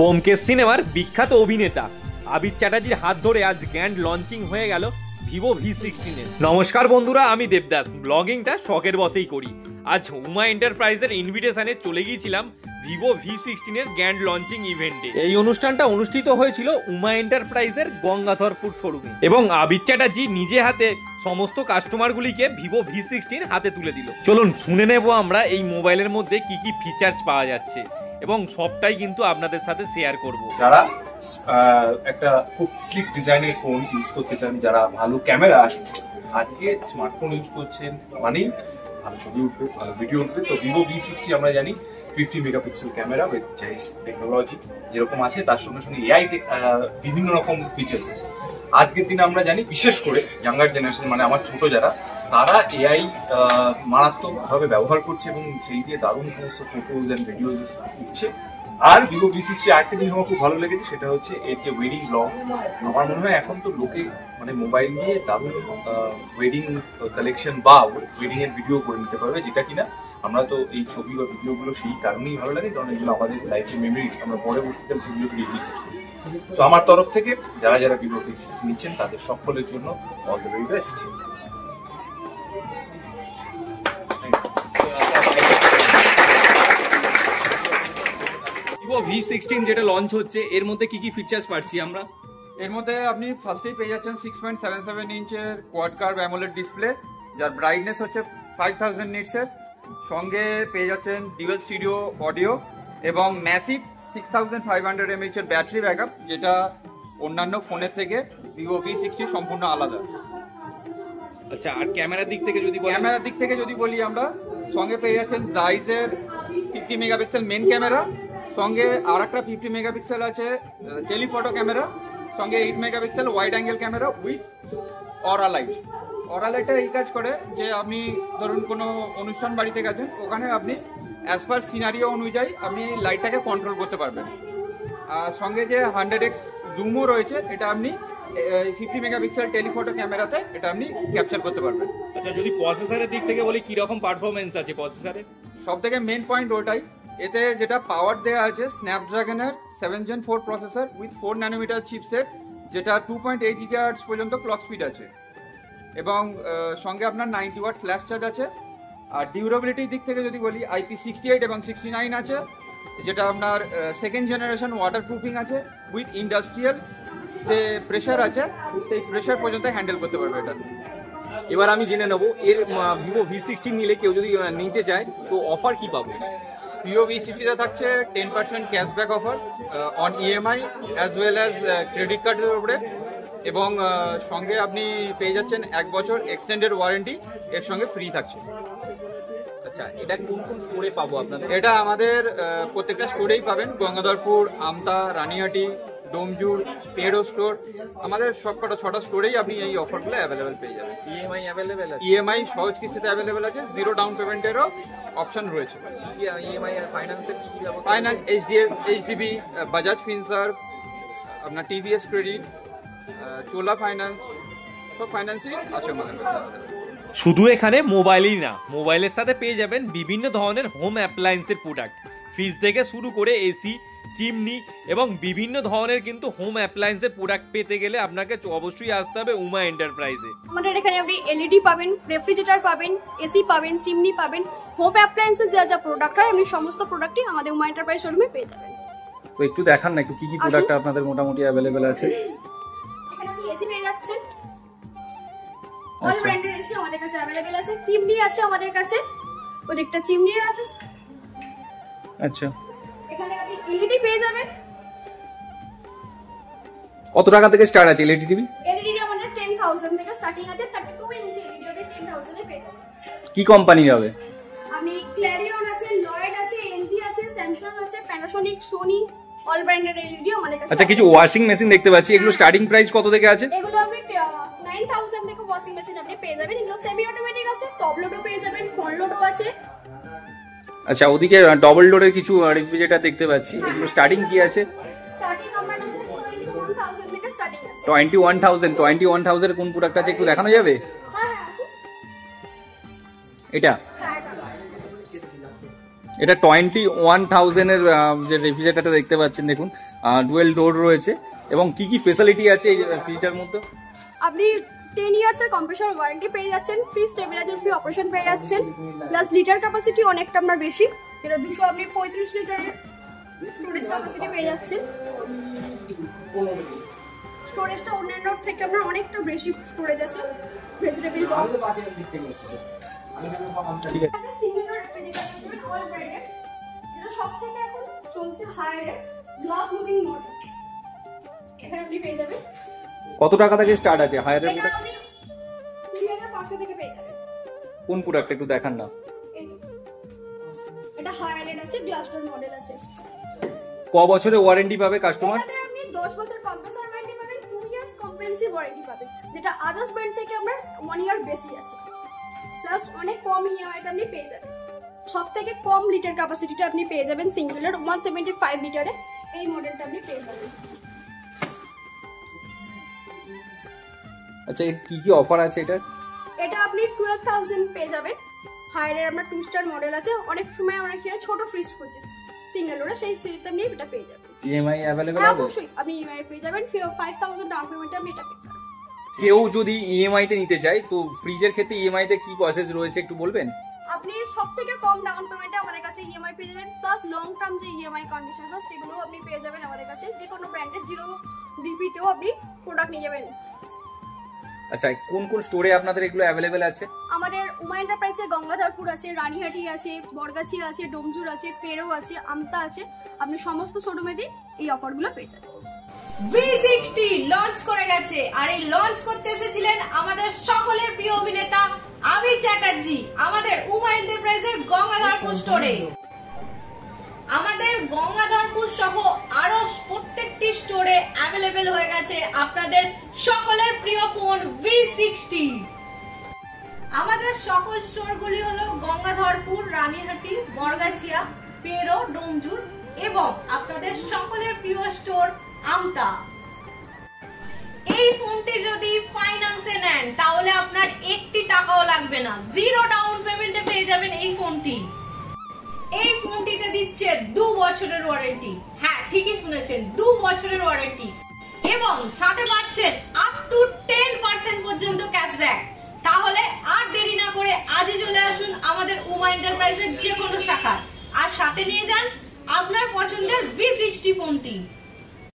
ব্যোমকেশ সিনেমার বিখ্যাত অভিনেতা আবির চ্যাটার্জির হাত ধরে আজ গ্র্যান্ড লঞ্চিং হয়ে গেল ভিভো V16 এর। নমস্কার বন্ধুরা, আমি দেবদাস। ব্লগিংটা শখের বসেই করি। আজ উমা এন্টারপ্রাইজের ইনভিটেশনে চলে গিয়েছিলাম ভিভো V16 এর গ্র্যান্ড লঞ্চিং ইভেন্টে। এই অনুষ্ঠানটা অনুষ্ঠিত হয়েছিল উমা এন্টারপ্রাইজের গঙ্গাধরপুর শোরুমে এবং আবির চ্যাটার্জি নিজে হাতে সমস্ত কাস্টমারগুলিকে ভিভো V16 হাতে তুলে দিল। চলুন শুনে নেব আমরা এই মোবাইলের মধ্যে কি কি ফিচার্স পাওয়া যাচ্ছে এবং সবটাই কিন্তু আপনাদের সাথে শেয়ার করব। যারা একটা খুব স্লিক ডিজাইনের ফোন ইউজ করতে চান, যারা ভালো ক্যামেরা আছে, আজকে স্মার্টফোন ইউজ করছেন মানেই ভালো ছবি উঠবে, ভালো ভিডিও উঠবে। তো ভিভো V60 আমরা জানি 50 megapixel camera with Jois technology যেরকম আছে, তার সঙ্গে সঙ্গে এআই বিভিন্ন রকম ফিচার্স আছে। আজকের দিনে আমরা জানি বিশেষ করে ইয়াঙ্গার জেনারেশন মানে আমার ছোট যারা, তারা এআই মারাত্মকভাবে ব্যবহার করছে এবং সেই দিয়ে দারুণ সমস্ত ফটোজ অ্যান্ড ভিডিওজ উঠছে। আর ভিভো V60 আরেকটা জিনিস আমার খুব ভালো লেগেছে, সেটা হচ্ছে এর যে ওয়েডিং ব্লগ। আমার মনে হয় এখন তো লোকে মানে মোবাইল দিয়ে দারুণ ওয়েডিং কালেকশন বা ওয়েডিং এর ভিডিও করে নিতে পারবে, যেটা কিনা আমরা তো এই ছবি বা ভিডিওগুলো সেই কারণেই ভালো লাগে, কারণ এগুলো আমাদের লাইফের মেমোরি, আমরা পরবর্তীকালে সেগুলোকে রিভিজিট করি। তো আমার তরফ থেকে যারা যারা ভিভো V60 নিচ্ছেন তাদের সকলের জন্য all the very best. Vivo V16 যেটা লঞ্চ হচ্ছে, এর মধ্যে কি কি ফিচার্স পাচ্ছি আমরা? এর মধ্যে আপনি ফার্স্টেই পেয়ে যাচ্ছেন 6.77 ইঞ্চের কোয়াড কার্ভ অ্যামোলেড ডিসপ্লে, যার ব্রাইটনেস হচ্ছে 5000 নিটসের। সঙ্গে পেয়ে যাচ্ছেন ডুয়াল স্টিরিও অডিও এবং ম্যাসিভ 6500 mAh এর ব্যাটারি ব্যাকআপ, যেটা অন্যান্য ফোনের থেকে ভিভো V60 সম্পূর্ণ আলাদা। আচ্ছা, আর ক্যামেরার দিক থেকে যদি বলি আমরা, সঙ্গে পেয়ে যাচ্ছেন জাইজের 50 মেগাপিক্সেল মেন ক্যামেরা, সঙ্গে আর একটা 50 মেগাপিক্সেল আছে টেলিফটো ক্যামেরা, সঙ্গে 8 megapixel wide angle camera with aura light. Aura লাইটটা এই কাজ করে যে আপনি ধরুন কোনো অনুষ্ঠান বাড়িতে গেছেন, ওখানে আপনি অ্যাজ পার সিনারিও অনুযায়ী আপনি লাইটটাকে কন্ট্রোল করতে পারবেন। আর সঙ্গে যে 100x জুমও রয়েছে, এটা আপনি 50 মেগাপিক্সেল টেলিফটো ক্যামেরাতে এটা আপনি ক্যাপচার করতে পারবেন। আচ্ছা, যদি প্রসেসরের দিক থেকে বলি, কি রকম পারফরম্যান্স আছে প্রসেসরে? সব থেকে মেন পয়েন্ট ওটাই। এতে যেটা পাওয়ার দেওয়া আছে স্ন্যাপড্রাগনের 7 Gen 4 processor with 4 nanometre chipset, যেটা 2.8 GHz পর্যন্ত ক্লক স্পিড আছে এবং সঙ্গে আপনার 90 ওয়াট ফ্ল্যাশ চার্জ আছে। আর ডিউরেবিলিটির দিক থেকে যদি বলি, IP68 এবং 69 আছে, যেটা আপনার সেকেন্ড জেনারেশন ওয়াটার প্রুফিং আছে উইথ ইন্ডাস্ট্রিয়াল যে প্রেশার আছে সেই প্রেশার পর্যন্ত হ্যান্ডেল করতে পারবে এটা। এবার আমি জেনে নেবো, এর ভিভো V16 নিলে কেউ যদি নিতে চায় তো অফার কি পাবো? ভিভো V60 থাকছে 10% cashback offer on EMI as well as credit কার্ডের উপরে, এবং সঙ্গে আপনি পেয়ে যাচ্ছেন 1 বছর এক্সটেন্ডেড ওয়ারেন্টি এর সঙ্গে ফ্রি থাকছে। আচ্ছা, এটা কোন কোন স্টোরে পাবো আপনাদের? এটা আমাদের প্রত্যেকটা স্টোরেই পাবেন। গঙ্গাধরপুর, আমতা, রানিহাটি, ডোমজুর, পেড়ো স্টোর, আমাদের সবকটা 6টা স্টোরেই আপনি এই অফারগুলো অ্যাভেলেবেল পেয়ে যাবেন। EMI অ্যাভেলেবেল আছে? EMI সহজ কিস্তিতে অ্যাভেলেবেল আছে, জিরো ডাউন পেমেন্টেরও অপশন রয়েছে। EMI আর ফাইন্যান্সের কি কি ব্যবস্থা? ফাইন্যান্স HDB, বাজাজ ফিনসার্ভ, আপনার TVS ক্রেডিট, চোলা ফাইন্যান্স, সব ফাইন্যান্সই আছে আমাদের কাছে। শুধু এখানে মোবাইলই না, মোবাইলের সাথে পেয়ে যাবেন বিভিন্ন ধরনের হোম অ্যাপ্লায়েন্সের প্রোডাক্ট, ফ্রিজ থেকে শুরু করে এসি, চিমনি এবং বিভিন্ন ধরনের কিন্তু হোম অ্যাপ্লায়েন্সের প্রোডাক্ট পেতে গেলে আপনাকে অবশ্যই আসতে হবে উমা এন্টারপ্রাইজে। আমাদের এখানে আপনি LED পাবেন, রেফ্রিজারেটর পাবেন, এসি পাবেন, চিমনি পাবেন, হোম অ্যাপ্লায়েন্সের যা যা প্রোডাক্ট হয় আপনি সমস্ত প্রোডাক্টই আমাদের উমা এন্টারপ্রাইজ শোরুমে পেয়ে যাবেন। তো একটু দেখান না, একটু কি কি প্রোডাক্ট আপনাদের মোটামুটি অ্যাভেলেবেল আছে? এখানে আপনি এসি পেয়ে যাচ্ছেন, অল ব্র্যান্ডের এসি আমাদের কাছে অ্যাভেলেবেল আছে। চিমনি আছে আমাদের কাছে, ওদিকটা চিমনি আছে। আচ্ছা, এখানে আপনি LED পেয়ে যাবেন। কত টাকা থেকে স্টার্ট আছে LED টিভি? LED আমাদের 10000 থেকে স্টার্টিং আছে, 32 ইঞ্চি LED ওটা 10000 এ পেয়ে যাবেন। কি কোম্পানির হবে? আমি ক্ল্যারিয়ন আছে, লয়েড আছে, LG আছে, স্যামসাং আছে, প্যানাসোনিক, সোনি, অল ব্র্যান্ডের LED আমাদের কাছে। আচ্ছা, কিছু ওয়াশিং মেশিন দেখতে পাচ্ছি, এগুলো স্টার্টিং প্রাইস কত থেকে আছে? এগুলো আপনি 9000 থেকে ওয়াশিং মেশিন আপনি পেয়ে যাবেন। এগুলো সেমি অটোমেটিক আছে, টপ লোডও পেয়ে যাবেন, ফ্রন্ট লোডও আছে। আচ্ছা, ওদিকে ডবল ডোরের কিছু রেফ্রিজারেটর দেখতে পাচ্ছি, এগুলো স্টার্টিং কি আছে? স্টার্টিং আমার কাছে 21000 থেকে স্টার্টিং আছে। 21000 কোন প্রোডাক্ট আছে একটু দেখানো যাবে? হ্যাঁ, এটা এটা 21,000 এর যে রেফ্রিজারেটরটা দেখতে পাচ্ছেন, দেখুন ডুয়েল ডোর রয়েছে এবং কি কি ফেসিলিটি আছে এই ফ্রিজটার মধ্যে? আপনি 10 ইয়ার্স এর কম্প্রেসর ওয়ারেন্টি পেয়ে যাচ্ছেন, ফ্রি স্টেবিলাইজার, ফ্রি অপারেশন পেয়ে যাচ্ছেন, প্লাস লিটার ক্যাপাসিটি অনেকটা আপনার বেশি, এটা 200 আপনি 35 লিটারের স্টোরেজ ক্যাপাসিটি পেয়ে যাচ্ছেন। স্টোরেজটা অন্যান্য থেকে আপনার অনেকটা বেশি স্টোরেজ আছে। ভেজিটেবল বক্স, ঠিক আছে। সিঙ্গেল রেফ্রিজারেটর অল ব্র্যান্ডেড, যেটা সবথেকে এখন চলছে হায়ার গ্লাস লুকিং মডেল, এখানে আপনি পেয়ে যাবেন। কত টাকা থেকে স্টার্ট আছে হায়ার এর? এটা আপনি 2500 থেকে পেয়ে যাবেন। কোন প্রোডাক্ট একটু দেখান না। এটা হায়ার এন্ড আছে, গ্লাসডোর মডেল আছে। ক বছরের ওয়ারেন্টি পাবে কাস্টমার? এটাতে আপনি 10 বছর কম্প্রেসর ওয়ারেন্টি পাবেন, 2 ইয়ার্স কম্প্রিহেনসিভ ওয়ারেন্টি পাবেন, যেটা আদার্স ব্র্যান্ড থেকে আমরা 1 ইয়ার বেশি আছে। প্লাস অনেক কম ইএমআই তে আপনি পেয়ে যাবেন। সবথেকে কম লিটার ক্যাপাসিটিটা আপনি পেয়ে যাবেন সিঙ্গুলার 175 লিটারে, এই মডেলটা আপনি পেয়ে যাবেন। আচ্ছা, এর কি কি অফার আছে এটা? এটা আপনি 12,000 পেয়ে যাবেন। হায়ারের আমরা 2 স্টার মডেল আছে, অনেক সময় আমরা কি হয় ছোট ফ্রিজ খুঁজছি সিঙ্গেল ওরা, সেই সেটা আপনি এটা পেয়ে যাবেন। ইএমআই अवेलेबल হ্যাঁ হবে? অবশ্যই আপনি ইএমআই পেয়ে যাবেন, 5000 ডাউন পেমেন্টে আপনি এটা পেয়ে যাবেন। কেউ যদি ইএমআই তে নিতে চায় তো ফ্রিজের ক্ষেত্রে ইএমআই তে কি প্রসেস রয়েছে একটু বলবেন? আপনি সবথেকে কম ডাউন পেমেন্টে আমাদের কাছে ইএমআই পেয়ে যাবেন, প্লাস লং টার্ম যে ইএমআই কন্ডিশন হয় সেগুলো আপনি পেয়ে যাবেন আমাদের কাছে। যে কোনো ব্র্যান্ডের 0 ডিপি তেও আপনি প্রোডাক্ট নিয়ে যাবেন। আচ্ছা, কোন কোন স্টোরে আপনাদের এগুলো अवेलेबल আছে? আমাদের উমা এন্টারপ্রাইজে গঙ্গাধরপুর আছে, রানীহাটি আছে, বরগাছি আছে, ডোমজুর আছে, পেরো আছে, আমতা আছে। আপনি সমস্ত শোরুমেতে এই অফারগুলো পেয়ে যাবেন। V60 লঞ্চ করে গেছে, আর এই লঞ্চ করতে এসেছিলেন আমাদের সকলের প্রিয় অভিনেতা আবি চ্যাটার্জি আমাদের উমা এন্টারপ্রাইজের গঙ্গাধরপুর স্টোরে। আমাদের গঙ্গাধরপুর সহ আরো প্রত্যেকটি স্টোরে অ্যাভেলেবেল হয়ে গেছে আপনাদের সকলের প্রিয় ফোন V60। আমাদের সকল স্টোরগুলি হলো গঙ্গাধরপুর, রানীহাটি, বরগাছিয়া, পেরো, ডোমজুর এবং আপনাদের সকলের প্রিয় স্টোর আমতা। এই ফোনটি যদি ফাইন্যান্সে নেন তাহলে আপনার 1 টাকাও লাগবে না, 0 ডাউন পেমেন্টে পেয়ে যাবেন এই ফোনটি। এই ফোনটিতে দিচ্ছে 2 বছরের ওয়ারেন্টি, হ্যাঁ ঠিকই শুনেছেন, 2 বছরের ওয়ারেন্টি এবং সাথে পাচ্ছেন আপ টু 10% পর্যন্ত ক্যাশব্যাক। তাহলে আর দেরি না করে আজই চলে আসুন আমাদের উমা এন্টারপ্রাইজের যে কোনো শাখায়, আর সাথে নিয়ে যান আপনার পছন্দের V60 ফোনটি।